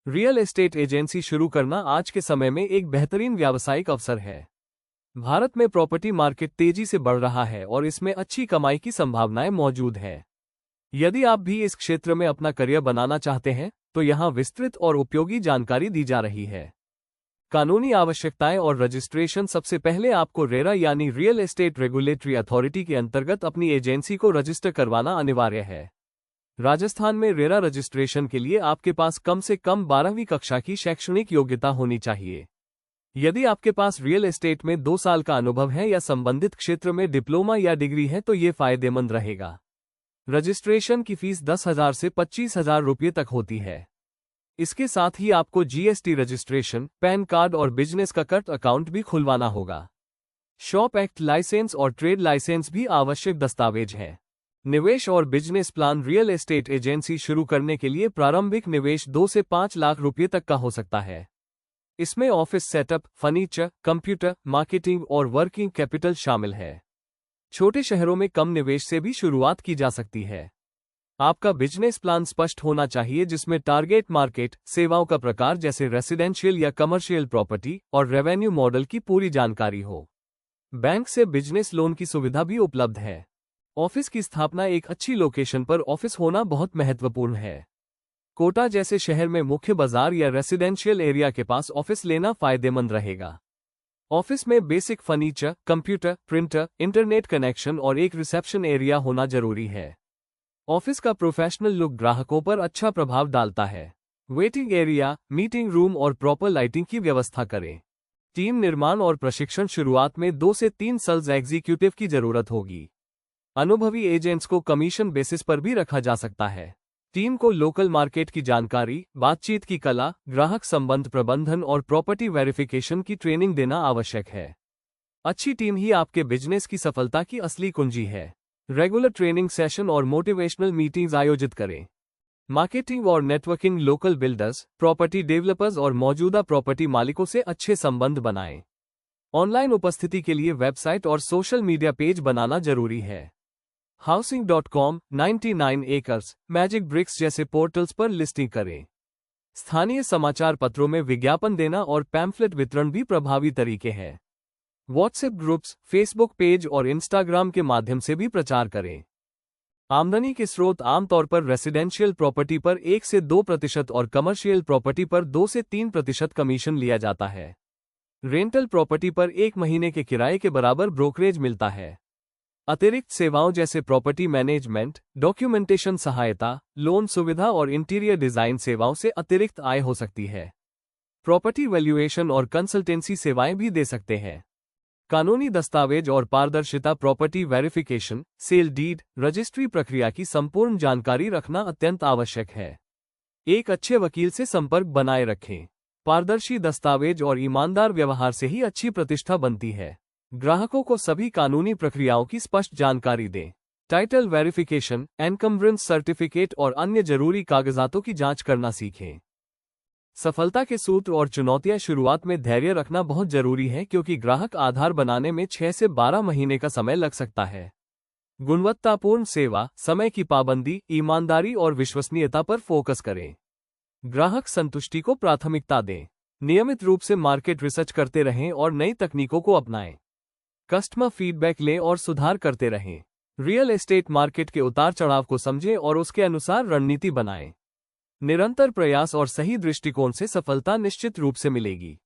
Real estate agency शुरू करना आज के समय में एक बेहतरीन व्यावसायिक अवसर है। भारत में प्रॉपर्टी मार्केट तेजी से बढ़ रहा है और इसमें अच्छी कमाई की संभावनाएं मौजूद हैं। यदि आप भी इस क्षेत्र में अपना करियर बनाना चाहते हैं, तो यहाँ विस्तृत और उपयोगी जानकारी दी जा रही है। कानूनी आवश्यकताएं और रजिस्ट्रेशन। सबसे पहले आपको रेरा यानी रियल एस्टेट रेगुलेटरी अथॉरिटी के अंतर्गत अपनी एजेंसी को रजिस्टर करवाना अनिवार्य है। राजस्थान में रेरा रजिस्ट्रेशन के लिए आपके पास कम से कम 12वीं कक्षा की शैक्षणिक योग्यता होनी चाहिए। यदि आपके पास रियल एस्टेट में 2 साल का अनुभव है या संबंधित क्षेत्र में डिप्लोमा या डिग्री है तो ये फायदेमंद रहेगा। रजिस्ट्रेशन की फीस 10,000 से 25,000 रुपये तक होती है। इसके साथ ही आपको जीएसटी रजिस्ट्रेशन, पैन कार्ड और बिजनेस का कट अकाउंट भी खुलवाना होगा। शॉप एक्ट लाइसेंस और ट्रेड लाइसेंस भी आवश्यक दस्तावेज हैं। निवेश और business plan. Real estate agency शुरू करने के लिए प्रारंभिक निवेश 2 से 5 लाख रुपये तक का हो सकता है। इसमें office setup, furniture, computer, marketing और वर्किंग कैपिटल शामिल है। छोटे शहरों में कम निवेश से भी शुरुआत की जा सकती है। आपका बिजनेस प्लान स्पष्ट होना चाहिए जिसमें टारगेट मार्केट, सेवाओं का प्रकार जैसे रेसिडेंशियल या कमर्शियल प्रॉपर्टी और रेवेन्यू मॉडल की पूरी जानकारी हो। बैंक से बिजनेस लोन की सुविधा भी उपलब्ध है। ऑफिस की स्थापना। एक अच्छी लोकेशन पर ऑफिस होना बहुत महत्वपूर्ण है। कोटा जैसे शहर में मुख्य बाजार या रेसिडेंशियल एरिया के पास ऑफिस लेना फायदेमंद रहेगा। ऑफिस में basic furniture, computer, printer, internet connection और एक रिसेप्शन एरिया होना जरूरी है। ऑफिस का प्रोफेशनल लुक ग्राहकों पर अच्छा प्रभाव डालता है। वेटिंग एरिया, मीटिंग रूम और प्रॉपर लाइटिंग की व्यवस्था करें। टीम निर्माण और प्रशिक्षण। शुरुआत में 2 से 3 सेल्स एग्जीक्यूटिव की जरूरत होगी। अनुभवी एजेंट्स को कमीशन बेसिस पर भी रखा जा सकता है। टीम को लोकल मार्केट की जानकारी, बातचीत की कला, ग्राहक संबंध प्रबंधन और प्रॉपर्टी वेरिफिकेशन की ट्रेनिंग देना आवश्यक है। अच्छी टीम ही आपके बिजनेस की सफलता की असली कुंजी है। रेगुलर ट्रेनिंग सेशन और मोटिवेशनल मीटिंग्स आयोजित करें। मार्केटिंग और networking. Local builders, property developers और मौजूदा प्रॉपर्टी मालिकों से अच्छे संबंध बनाएं। ऑनलाइन उपस्थिति के लिए वेबसाइट और सोशल मीडिया पेज बनाना जरूरी है। Housing.com, 99 एकर्स, मैजिक ब्रिक्स जैसे पोर्टल्स पर लिस्टिंग करें। स्थानीय समाचार पत्रों में विज्ञापन देना और पैम्फलेट वितरण भी प्रभावी तरीके हैं। व्हाट्सएप ग्रुप्स, फेसबुक पेज और इंस्टाग्राम के माध्यम से भी प्रचार करें। आमदनी के स्रोत। आमतौर पर रेसिडेंशियल प्रॉपर्टी पर 1 से 2% और कमर्शियल प्रॉपर्टी पर 2 से 3% कमीशन लिया जाता है। रेंटल प्रॉपर्टी पर 1 महीने के किराए के बराबर ब्रोकरेज मिलता है। अतिरिक्त सेवाओं जैसे प्रॉपर्टी मैनेजमेंट, डॉक्यूमेंटेशन सहायता, लोन सुविधा और इंटीरियर डिजाइन सेवाओं से अतिरिक्त आय हो सकती है। प्रॉपर्टी वैल्यूएशन और कंसल्टेंसी सेवाएं भी दे सकते हैं। कानूनी दस्तावेज और पारदर्शिता। Property verification, sale deed, registry प्रक्रिया की संपूर्ण जानकारी रखना अत्यंत आवश्यक है। एक अच्छे वकील से संपर्क बनाए रखें। पारदर्शी दस्तावेज और ईमानदार व्यवहार से ही अच्छी प्रतिष्ठा बनती है। ग्राहकों को सभी कानूनी प्रक्रियाओं की स्पष्ट जानकारी दें। टाइटल वेरिफिकेशन, एनकम्ब्रेंस सर्टिफिकेट और अन्य जरूरी कागजातों की जांच करना सीखें। सफलता के सूत्र और चुनौतियां। शुरुआत में धैर्य रखना बहुत जरूरी है क्योंकि ग्राहक आधार बनाने में 6 से 12 महीने का समय लग सकता है। गुणवत्तापूर्ण सेवा, समय की पाबंदी, ईमानदारी और विश्वसनीयता पर फोकस करें। ग्राहक संतुष्टि को प्राथमिकता दें। नियमित रूप से मार्केट रिसर्च करते रहें और नई तकनीकों को अपनाएं। कस्टमर फीडबैक लें और सुधार करते रहें। रियल एस्टेट मार्केट के उतार चढ़ाव को समझें और उसके अनुसार रणनीति बनाएं। निरंतर प्रयास और सही दृष्टिकोण से सफलता निश्चित रूप से मिलेगी।